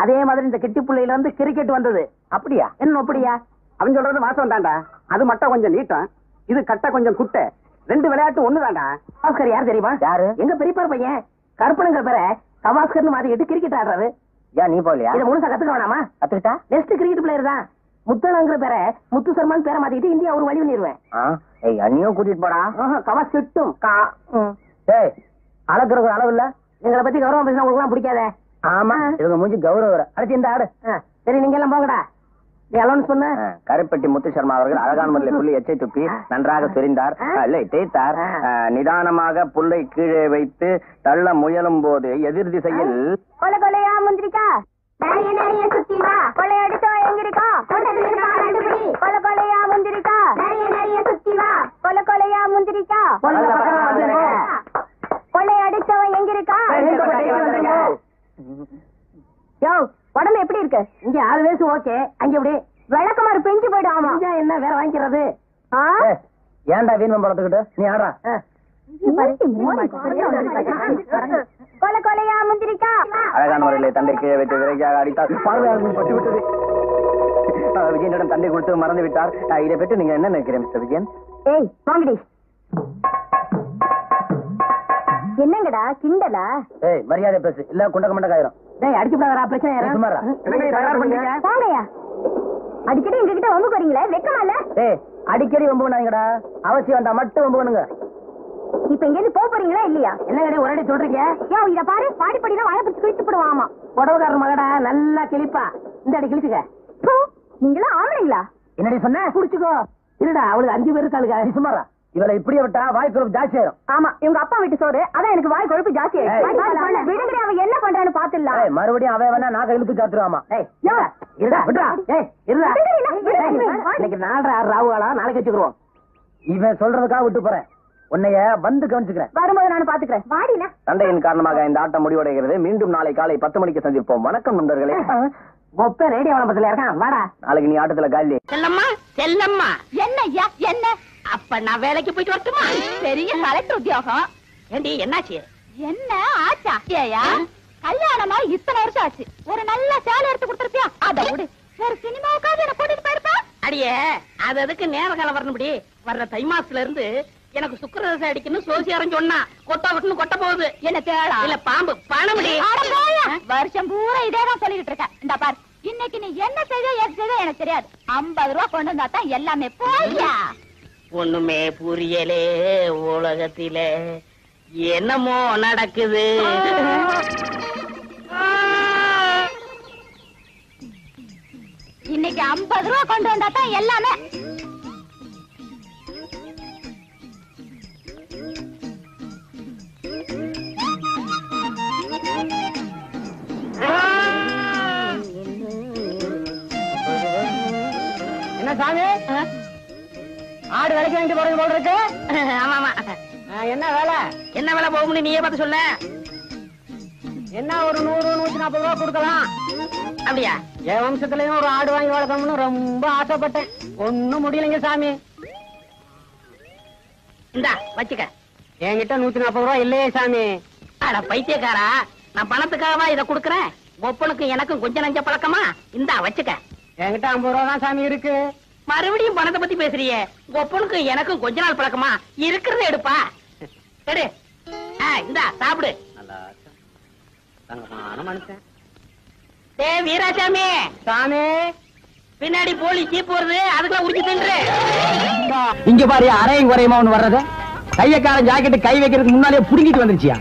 அதே மாதிரி இந்த கிட்டி புள்ளையில இருந்து கிரிக்கெட் வந்தது. அப்படியா? என்ன அப்படியா? அவன் சொல்றது வாசம் தான்டா. அது மட்டும் கொஞ்சம் நீட்டம், இது கட்ட கொஞ்சம் குட்டை. ரெண்டு விளையாட்டு ஒண்ணுதான்டா. கவாஸ்கர் யார் தெரியுமா? யாரு? எங்க பெரியப்பார் பையன் கருப்பனுங்கிற பேரை கவாஸ்கர்னு மாத்திக்கிட்டு கிரிக்கெட் ஆடுறாரு. ஏன் நீ போலியா? இதை முழுசா கத்துக்க வேணாமா? கத்துக்கிட்டா நெக்ஸ்ட் கிரிக்கெட் பிளேயர் தான். முத்தளங்கிற பேரை முத்து சர்மான் பேரை மாத்திக்கிட்டு இந்தியா ஒரு வழி பண்ணிடுவேன். அண்ணியும் கூட்டிட்டு போடா. கவாஸ் கிட்டும். அளக்குறது அளவு இல்ல. எங்களை பத்தி கௌரவம் பேசினா உங்களுக்கு எல்லாம் பிடிக்காதே. ஆமா, இவங்க மூஞ்சி கௌரவம். அடிச்சு இந்த ஆடு. சரி, நீங்க எல்லாம் போங்கடா. நீ அலௌன்ஸ் பண்ண. கருப்பட்டி முத்து சர்மா அவர்கள் அழகான முறையில் புள்ளி எச்சை துப்பி நன்றாக சொரிந்தார், தேய்த்தார். நிதானமாக புல்லை கீழே வைத்து தள்ள முயலும் போது எதிர் திசையில் கொலை கொலையா முந்திரிக்கா நிறைய நிறைய சுத்தி வா, கொலை அடிச்சோ எங்கிருக்கா கொலை கொலையா முந்திரிக்கா நிறைய நிறைய சுத்தி வா, கொலை கொலையா முந்திரிக்கா கொலை அடிச்சவன் எங்கிருக்கா. யோ, உடம்பு எப்படி இருக்கு? இங்க 6 வயசு ஓகே, அங்க எப்படி விளக்கமாறு பெஞ்சு போயிடும். ஆமா, என்ன வேற வாங்கிக்கிறது? ஏன்டா வீண் பழத்துக்கிட்டு நீ ஆடுறா? கொலை கொலையா முந்திரிக்கா. அழகான முறையிலே தண்டை கீழே வைத்து விரைவாக அடித்தார். பட்டு விட்டது. விஜயனிடம் தண்டை கொடுத்து மறந்து விட்டார். இதை பற்றி நீங்க என்ன நினைக்கிறேன் மிஸ்டர் விஜயன்? ஏய் வாங்கடி. என்னங்கடா கிண்டலா? ஏய், மரியாதை பேசு, இல்ல குண்டக்க மண்டக்காயிரும். டேய், அடிச்சு போடாதடா, பிரச்சனை ஏறும். சும்மாடா. வாங்கயா, அடிக்கடி எங்க கிட்ட வம்பு வரீங்களே, வெக்கமா இல்ல? டேய், அடிக்கடி வம்பு பண்ணாதீங்கடா. அவசியம் வந்தா மட்டும் வம்பு பண்ணுங்க. இப்ப எங்க இருந்து போக போறீங்களா இல்லையா? என்னங்கடி ஒரே சொல்றீங்க? யோ, இத பாரு, பாடி படினா வாய பிடிச்சு கிழிச்சு போடுவாமா. புடவைக்காரர் மகடா, நல்லா கிழிப்பா. இந்த அடி கிழிச்சுக்க. நீங்களா ஆம்பளைங்களா? என்னடி சொன்ன? குடிச்சுக்கோ. இருடா, அவளுக்கு 5 பேர் இருக்காளுங்க. சும்மாரா, இவளை இப்படியே விட்டா வாய் கொழுப்பு ஜாஸ்தி ஆயிரும். ஆமா, இவங்க அப்பா வீட்டு சோறு, அதான் எனக்கு வாய் கொழுப்பு ஜாஸ்தி ஆயிடும். விடுங்கடி, அவன் என்ன பண்றான்னு பாத்துடலாம். மறுபடியும் அவன் வேணா நாக்க இழுத்து சாத்துருவாமா. இன்னைக்கு 4:30 ராவுகளா, நாளைக்கு வச்சுக்கிறோம். இவன் சொல்றதுக்காக விட்டு போறேன். உன்னைய வந்து கவனிச்சுக்கிறேன். வரும்போது நான் பாத்துக்கிறேன். வாடினா. சண்டையின் காரணமாக இந்த ஆட்டம் முடிவடைகிறது. மீண்டும் நாளை காலை 10 மணிக்கு சந்திப்போம். வணக்கம் நண்பர்களே. ஒப்ப ரேடியோ வளப்பத்துல இருக்கான். வாடா, நாளைக்கு நீ ஆட்டத்துல காலி. செல்லம்மா செல்லம்மா. என்ன ஐயா என்ன? அப்ப நான் வேலைக்கு போயிட்டு வரட்டுமா? பெரிய கலெக்டர் உத்தியோகம். ஏண்டி என்னாச்சு? என்ன ஆச்சா? ஏயா, கல்யாணமா இத்தனை வருஷம் ஆச்சு, ஒரு நல்ல சேலை எடுத்து கொடுத்துருப்பியா? அத விடு, வேற சினிமாவுக்காவது என்ன கூட்டிட்டு போயிருப்பா? அடியே, அது அதுக்கு நேர காலம் வரணும்படி. வர்ற தை மாசத்துல இருந்து எனக்கு சுக்கரதசை அடிக்கணும் சோசியாரம் சொன்னா, கொட்டா விட்டுன்னு கொட்ட போகுது. என்ன தேடா? இல்ல பாம்பு பணமுடி. வருஷம் பூரா இதேதான் சொல்லிட்டு இருக்க. இந்த பார், இன்னைக்கு நீ என்ன செய்த ஏது செய்த எனக்கு தெரியாது. 50 ரூபா கொண்டு வந்தா தான் எல்லாமே. போய்யா. ஒண்ணுமே புரியலே உலகத்திலே, என்னமோ நடக்குது. இன்னைக்கு 50 ரூபா கொண்டு வந்தா தான் எல்லாமே. என்ன சாமி, ஆடு விலைக்கு வாங்கிட்டு போறது போல இருக்கு? ஆமா ஆமா. என்ன வேலை? என்ன வேலை போகும்னு நீயே பார்த்து சொல்ல. என்ன ஒரு 100 140 ரூபா கொடுக்கலாம். அப்படியா? என் வம்சத்துலயும் ஒரு ஆடு வாங்கி வளர்க்கணும்னு ரொம்ப ஆசைப்பட்டேன். ஒண்ணும் முடியலைங்க சாமி. இந்தா வச்சுக்க. என்கிட்ட 140 ரூபா இல்லையே சாமி. அட பைத்தியக்காரா, நான் பணத்துக்காகவா இதை கொடுக்கறேன்? ஒப்பனுக்கு எனக்கும் கொஞ்சம் நஞ்ச பழக்கமா? இந்தா வச்சுக்க. என்கிட்ட 50 ரூபா தான் சாமி இருக்கு. மறுபடியும் பணத்தை பத்தி பேசுறியே. ஒப்பனுக்கு எனக்கும் கொஞ்ச நாள் பழக்கமா? இருக்கிறத எடுப்பா. எடு. இந்தா சாப்பிடு. மனுஷன். ஏ வீராசாமி சாமி, பின்னாடி போலீஸ் ஜீப் வருது, அதுக்குள்ள உரிச்சு தின்று. இங்க பாரு, அரையும் குறையுமா ஒண்ணு வர்றது. கையக்காரன் ஜாக்கெட்டு கை வைக்கிறதுக்கு முன்னாலே புடுங்கிட்டு வந்துருச்சியா?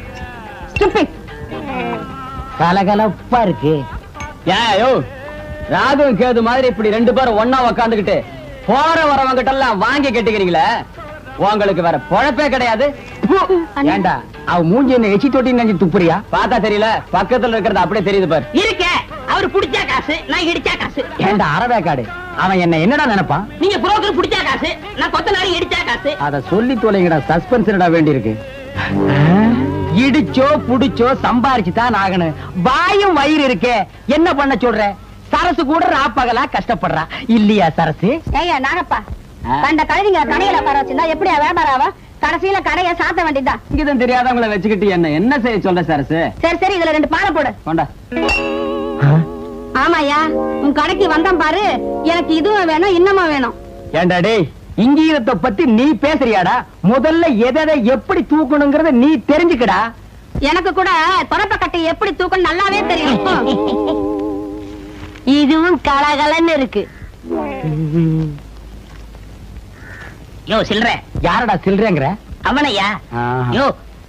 கலகலப்பா இருக்கு. ஏயோ, ராகு கேது மாதிரி இப்படி 2 பேரும் ஒன்னா உக்காந்துக்கிட்டு போற வரவங்கிட்ட எல்லாம் வாங்கி கட்டிக்கிறீங்களே, உங்களுக்கு வேற பொழப்பே கிடையாது. ஏண்டா, அவ மூஞ்சி என்ன எச்சி தொட்டி நினைச்சு துப்புறியா? பார்த்தா தெரியல, பக்கத்துல இருக்கிறது அப்படியே தெரியுது பாரு. இருக்க, அவரு புடிச்சா காசு, நான் இடிச்சா காசு. ஏண்டா அரவேக்காடு, அவன் என்ன என்னடா நினைப்பான்? நீங்க புரோக்கர் புடிச்சா காசு, நான் கொத்தனாரி இடிச்சா காசு. அத சொல்லி தொலைங்கடா, சஸ்பென்ஸ்டா வேண்டி இருக்கு. இடிச்சோ புடிச்சோ சம்பாரிச்சுதான் ஆகணும். வாயும் வயிறு இருக்கே, என்ன பண்ண சொல்ற? சரசு கூட ராப்பகலா கஷ்டப்படுறா இல்லையா? சரசு ஏய்யா நாகப்பா, கண்ட கழுதிங்க கடையில உட்கார வச்சிருந்தா எப்படியா வியாபாரம் ஆவா? கடைசியில கடையை சாத்த வேண்டியதுதான். இங்கதான் தெரியாதவங்களை வச்சுக்கிட்டு என்ன செய்ய சொல்ற சரசு? சரி சரி, இதுல 2 பாலை போடு. கொண்டா. ஆமாயா, உன் கடைக்கு வந்தான் பாரு, எனக்கு இதுவும் வேணும் இன்னமும் வேணும். ஏண்டா டேய், இங்கீதத்தை பத்தி நீ பேசுறியாடா? முதல்ல எதை எப்படி தூக்கணுங்கிறத நீ தெரிஞ்சுக்கடா. எனக்கு கூட தொடப்ப கட்டை எப்படி தூக்கணும் நல்லாவே தெரியும். இதுவும் கலகலன்னு இருக்கு. யோ சில்ற, யாரடா சில்றேங்கிற? அவனையா? யோ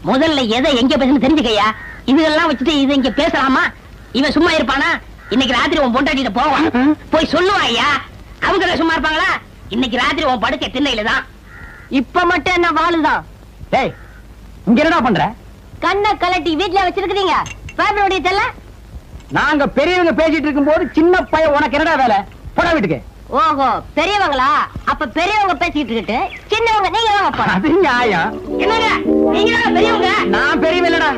முதல்ல எதை எங்க பேசணும் தெரிஞ்சுக்கையா. இதெல்லாம் வச்சுட்டு இது இங்க பேசலாமா? இவன் சும்மா இருப்பானா? இன்னைக்கு ராத்திரி உன் பொண்டாட்டிட்ட போவான், போய் சொல்லுவாயா. அவங்க சும்மா இருப்பாங்களா? இன்னைக்கு ராத்திரி உன் படுக்க திண்ணையில தான். இப்ப மட்டும் என்ன வாழுதான்? டேய், இங்க என்னடா பண்ற? கண்ணை கலட்டி வீட்டுல வச்சிருக்கீங்க. பேப்பருடைய தெல்ல. நாங்க பெரியவங்க பேசிட்டு இருக்கும் போது சின்ன பையன் உனக்கு என்னடா வேலை? போடா வீட்டுக்கு. ஓஹோ, பெரியவங்களா? அப்ப பெரியவங்க பேசிட்டு இருக்கு, சின்னவங்க நீங்க தான். அது நியாயம். என்னங்க நீங்க தான் பெரியவங்க? நான் பெரியவன் இல்லடா,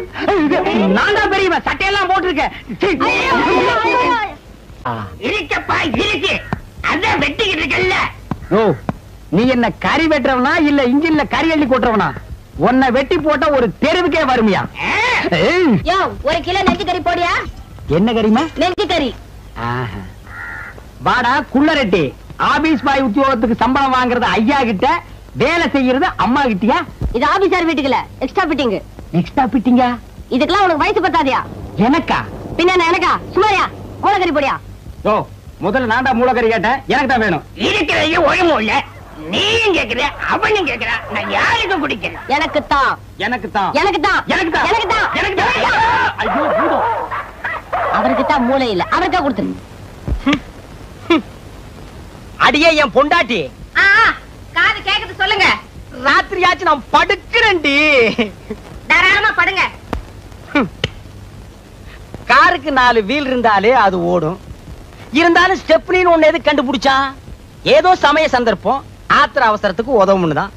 நான் தான் பெரியவன். சட்டையெல்லாம் போட்டிருக்கேன். இருக்கப்பா இருக்கு, அதான் வெட்டிக்கிட்டு இருக்கல்ல. ஓ, நீ என்ன கறி வெட்டுறவனா இல்ல இன்ஜின்ல கறி அள்ளி கொட்டுறவனா? உன்னை வெட்டி போட்டா ஒரு தெருவுக்கே வருமியா? யோ, 1 கிலோ நெஞ்சு கறி போடியா. என்ன கறிமா? நெஞ்சு கறி. வாடா குள்ளரெட்டி. ஆபீஸ் பாய் உத்தியோகத்துக்கு சம்பளம் வாங்குறது ஐயா கிட்ட, வேலை செய்யறது அம்மா கிட்டயா? இது ஆபீசர் வீட்டுக்குல எக்ஸ்ட்ரா ஃபிட்டிங். எக்ஸ்ட்ரா ஃபிட்டிங்கா? இதுக்கெல்லாம் உனக்கு வயசு பத்தாதியா? எனக்கா? பின்ன எனக்கா? சுமாரியா மூலக்கறி போடியா. ஓ, முதல்ல நான்டா மூலக்கறி கேட்டேன், எனக்கு தான் வேணும். இருக்கிறதையும் ஒழுங்கும் இல்ல. நீயும் கேக்குற அவனும் கேக்குறா, நான் யாருக்கு குடிக்கிறேன்? எனக்கு தான். எனக்கு தான். எனக்கு தான். எனக்கு தான். எனக்கு தான். எனக்கு தான். ஐயோ பூதம். அவருக்கு தான் மூளை இல்ல, அவருக்கா கொடுத்துரு. அடியே என் பொண்டாட்டி, காது கேக்குது சொல்லுங்க. ராத்திரியாச்சு நான் படுக்கிறேன்டி. தாராளமா படுங்க. காருக்கு 4 வீல் இருந்தாலே அது ஓடும். இருந்தாலும் ஸ்டெப்னின்னு ஒண்ணு எது கண்டுபிடிச்சா? ஏதோ சமய சந்தர்ப்பம், ஆத்திர அவசரத்துக்கு உதவும்னுதான்.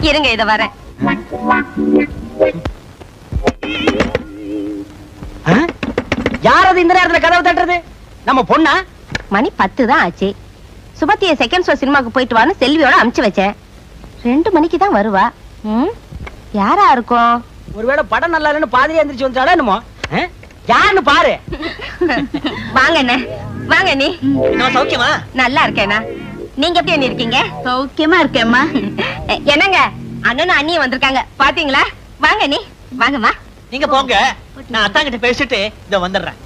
இருங்க, இத வரேன். யாரது இந்த நேரத்துல கதவு தட்டுறது? நம்ம பொண்ணா? மணி 10 தான் ஆச்சு. சுபத்திய செகண்ட் ஷோ சினிமாக்கு போயிட்டு வான்னு செல்வியோட அனுப்பிச்சு வச்சேன். 2 மணிக்கு தான் வருவா. யாரா இருக்கும்? ஒருவேளை படம் நல்லா இல்லைன்னு பாதிரியா எந்திரிச்சு வந்துட்டாளா என்னமோ? யாருன்னு பாரு. வாங்க அண்ணே, வாங்க நீ. நான் சௌக்கியமா? நல்லா இருக்கேனா? நீங்க எப்படி அண்ணி இருக்கீங்க? சௌக்கியமா இருக்கேம்மா. என்னங்க, அண்ணனும் அண்ணியும் வந்திருக்காங்க பாத்தீங்களா? வாங்க நீ, வாங்கம்மா. நீங்க போங்க, நான் அத்தா கிட்ட பேசிட்டு இத வந்துடுறேன்.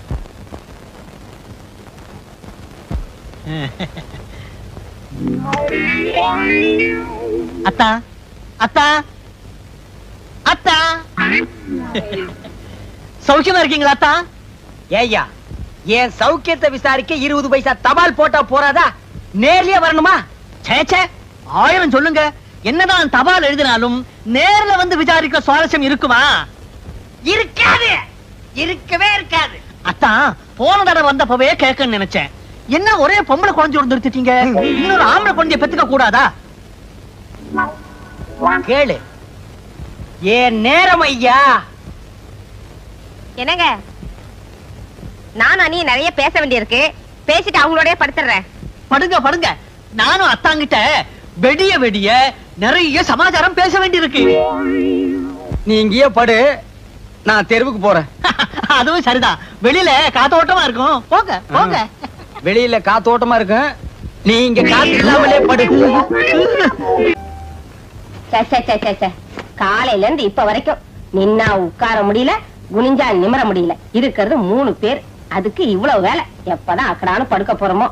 அத்தா அத்தா அத்தா, சௌக்கியமா இருக்கீங்களா அத்தா? ஏய்யா, என் சௌக்கியத்தை விசாரிக்க 20 பைசா தபால் போட்டா போறாதா? நேர்லயே வரணுமா? சேச்சே, 1000 சொல்லுங்க. என்னதான் தபால் எழுதினாலும் நேர்ல வந்து விசாரிக்க சுவாரஸ்யம் இருக்குமா? இருக்காது, இருக்கவே இருக்காது. அத்தா, போன தடவை வந்தப்பவே கேட்கன்னு நினைச்சேன். என்ன ஒரே பொம்பளை குழந்தை நிறுத்திட்டீங்க? இன்னொரு ஆம்பளை குழந்தைய பெத்துக்க கூடாதா? கேளு, ஏன் நேரம் ஐயா. என்னங்க, நானும் அண்ணி நிறைய பேச வேண்டியிருக்கு. பேசிட்டு அவங்களோடய படுத்துறேன். படுங்க படுங்க, நானும் அத்தாங்கிட்ட வெடிய வெடிய நிறைய சமாச்சாரம் பேச வேண்டியிருக்கு. நீ இங்கேயே படு, நான் தெருவுக்கு போறேன். அதுவும் சரிதான், வெளியில காத்தோட்டமா இருக்கும். போங்க போங்க. வெளியில காத்தோட்டமா இருக்கும், நீ இங்க காத்து இல்லாமலே படு. காலையில இருந்து இப்ப வரைக்கும் நின்னா உட்கார முடியல, குனிஞ்சா நிமிர முடியல. இருக்கிறது 3 பேர், அதுக்கு இவ்வளவு வேலை. எப்பதான் அக்கடானு படுக்க போறோமோ?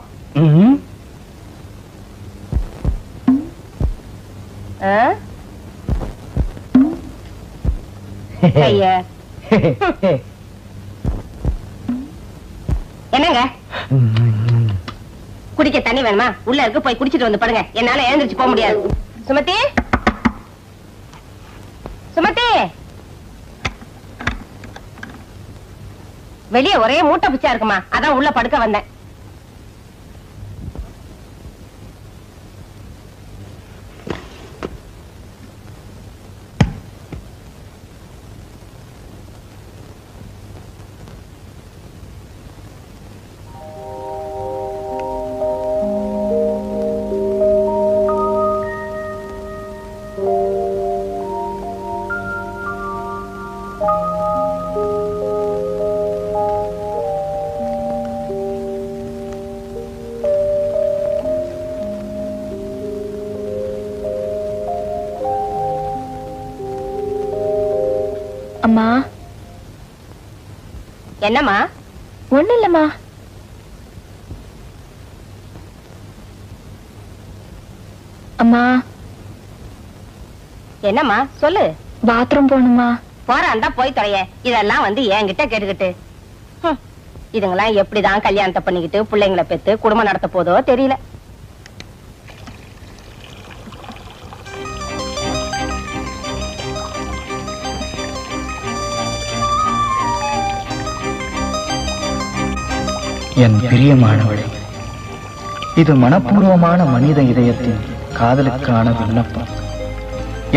என்னங்க, குடிக்க தண்ணி வேணுமா? உள்ள இருக்கு, போய் குடிச்சிட்டு வந்து படுங்க. என்னால எழுந்திருச்சு போக முடியாது. சுமதி, சுமதி, வெளியே ஒரே மூட்டை பிச்சா இருக்குமா, அதான் உள்ள படுக்க வந்தேன். அம்மா. என்னம்மா? ஒண்ணு இல்லம்மா. அம்மா. என்னம்மா சொல்லு. பாத்ரூம் போகணுமா? போறான்டா போய் தொலைய. இதெல்லாம் வந்து என்கிட்ட கேட்டுக்கிட்டு இதுங்கெல்லாம் எப்படிதான் கல்யாணத்தை பண்ணிக்கிட்டு பிள்ளைங்களை பெத்து குடும்பம் நடத்த போதோ தெரியல. என் பிரியமானவளே, இது மனப்பூர்வமான மனித இதயத்தின் காதலுக்கான விண்ணப்பம்.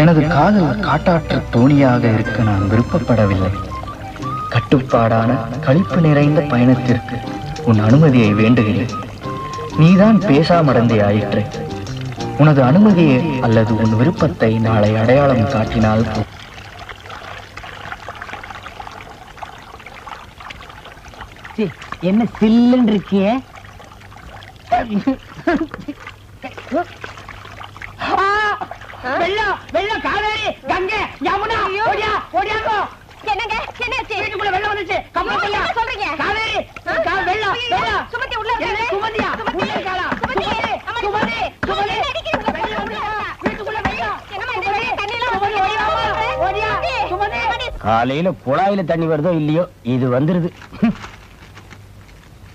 எனது காதல் காட்டாற்று தோணியாக இருக்க நான் விருப்பப்படவில்லை. கட்டுப்பாடான களிப்பு நிறைந்த பயணத்திற்கு உன் அனுமதியை வேண்டுகிறேன். நீதான் பேசாமடந்தே ஆயிற்று. உனது அனுமதியை அல்லது உன் விருப்பத்தை நாளை அடையாளம் காட்டினால் என்ன சில்லுன்னு இருக்கியே? வெள்ளம் வெள்ளம், காவேரி, கங்கை, யமுனா, ஓடியா ஓடியாங்கோ. என்னங்க என்னாச்சு? வீட்டுக்குள்ள வெள்ளம் வந்துச்சு. கம்பளத்துல சொல்றீங்க. காவேரி, வெள்ளம் வெள்ளம். சுமதி உள்ள என்ன சுமதியா? உள்ள இருக்காளா? சுமதி சுமதி சுமதி வீட்டுக்குள்ள வெள்ளம். ஓடியா சுமதி. காலையில குழாயில தண்ணி வருதோ இல்லையோ, இது வந்துருது.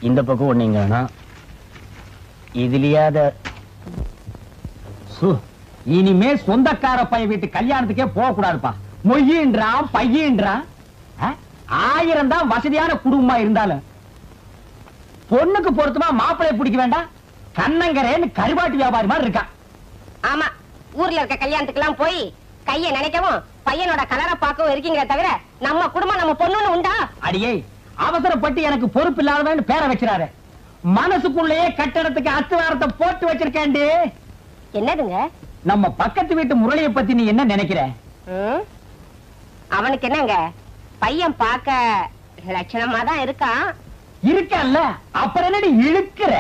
இந்த பக்கம் ஒண்ணீங்கன்னா இதுலயாத இனிமே சொந்தக்கார பைய வீட்டு கல்யாணத்துக்கே போக கூடாதுப்பா. மொய்யின்றான் பையன்றான். 1000 தான் வசதியான குடும்பமா இருந்தாலும் பொண்ணுக்கு பொருத்தமா மாப்பிளைய பிடிக்க வேண்டாம். கண்ணங்கரேன்னு கருவாட்டு வியாபாரி மாதிரி இருக்கான். ஆமா, ஊர்ல இருக்க கல்யாணத்துக்கு எல்லாம் போய் கைய நினைக்கவும் பையனோட கலரை பார்க்கவும் இருக்கீங்களே தவிர நம்ம குடும்பம் நம்ம பொண்ணுன்னு உண்டா? அடியே, அவசரப்பட்டு எனக்கு பொறுப்பு இல்லாதவன்னு பேரை வச்சிடாரு. மனசுக்குள்ளேயே கட்டடத்துக்கு அஸ்திவாரத்தை போட்டு வச்சிருக்கேன்டி. என்னதுங்க? நம்ம பக்கத்து வீட்டு முரளிய பத்தி நீ என்ன நினைக்கிற? அவனுக்கு என்னங்க, பையன் பார்க்க லட்சணமா தான் இருக்கான். இருக்கல்ல, அப்புறம் என்னடி இழுக்கிற?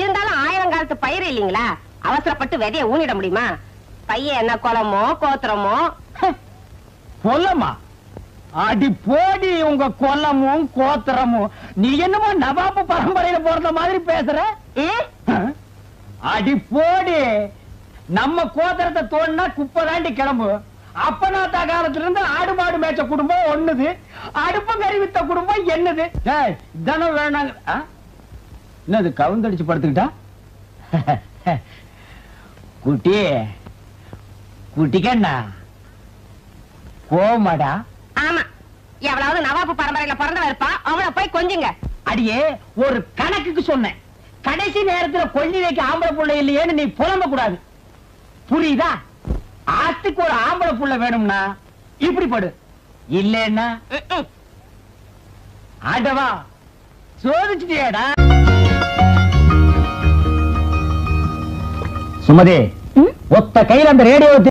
இருந்தாலும் 1000 காலத்து பயிர் இல்லீங்களா, அவசரப்பட்டு விதைய ஊனிட முடியுமா? பையன் என்ன குளமோ கோத்திரமோ? கொல்லமா? அடி போடி உங்க கொல்லமும் கோத்திரமும். நீ என்னமோ நவாபு பரம்பரையில போறத மாதிரி பேசுற. அடி போடி, நம்ம கோத்திரத்தை தோணுனா குப்பை தாண்டி கிளம்பு. அப்பனாத்தா காலத்துல இருந்து ஆடு மாடு மேய்ச்ச குடும்பம் ஒண்ணுது, அடுப்பு கறி வித்த குடும்பம் என்னது. இதனம் வேணாங்க. என்னது கவுந்தடிச்சு படுத்துக்கிட்டா? குட்டி குட்டிக்கண்ணா கோமடா. ஆமா, எவ்வளவு நவாபு பரம்பரையில பிறந்தவ இருப்பா, அவளை போய் கொஞ்சுங்க. அடியே, ஒரு கணக்குக்கு சொன்னேன். கடைசி நேரத்துல கொள்ளி வைக்க ஆம்பளை புள்ள இல்லையேன்னு நீ புலம்ப கூடாது, புரியுதா? ஆத்துக்கு ஒரு ஆம்பளை புள்ள வேணும்னா இப்படி படு, இல்லன்னா ஆடவா சோதிச்சுட்டியாடா. சுமதி, ஒத்த கையில அந்த ரேடியோ